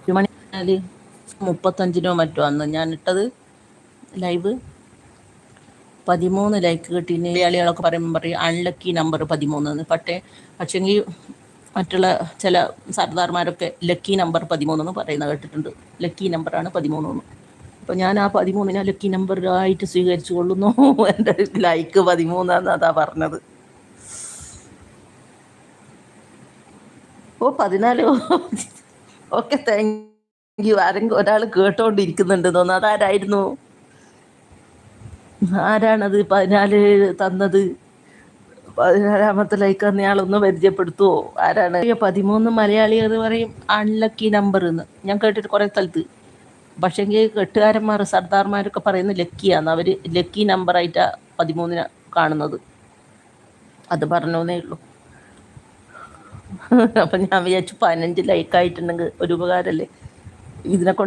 ഒരു മണി 35 മറ്റോ അന്ന് ഞാൻ ഇട്ടത് ലൈവ് 13 ലൈക്ക് കിട്ടി. മലയാളികളൊക്കെ പറയും അൺലക്കി നമ്പർ 13 പക്ഷെങ്കിൽ മറ്റുള്ള ചില സർദാർമാരൊക്കെ ലക്കി നമ്പർ 13 എന്ന് പറയുന്നത് കേട്ടിട്ടുണ്ട്. ലക്കി നമ്പറാണ് 13. അപ്പോൾ ഞാൻ ആ 13 ലക്കി നമ്പറായിട്ട് സ്വീകരിച്ചു കൊള്ളുന്നു. എൻ്റെ ലൈക്ക് 13 അതാ പറഞ്ഞത്. 14. Okay, thank you. ആരെങ്കിലും ഒരാൾ കേട്ടോണ്ടിരിക്കുന്നുണ്ട് തോന്നുന്നു. അതാരായിരുന്നു? ആരാണത് 14 തന്നത്? 14ാമത്തെ ലൈക്ക് എന്നയാളൊന്ന് പരിചയപ്പെടുത്തുമോ? ആരാണ്? 13 മലയാളികൾ പറയും അൺലക്കി നമ്പർ എന്ന് ഞാൻ കേട്ടിട്ട് കുറേ സ്ഥലത്ത്. പക്ഷേങ്കിൽ കെട്ടുകാരന്മാർ സർദാർമാരൊക്കെ പറയുന്നത് ലക്കിയാണ്. അവർ ലക്കി നമ്പറായിട്ടാണ് 13 കാണുന്നത്. അത് പറഞ്ഞേ ഉള്ളൂ. അപ്പം ഞാൻ വിചാരിച്ചു 15 ലൈക്കായിട്ടുണ്ടെങ്കിൽ ഒരു ഉപകാരമല്ലേ ഇതിനെ കൊണ്ട്.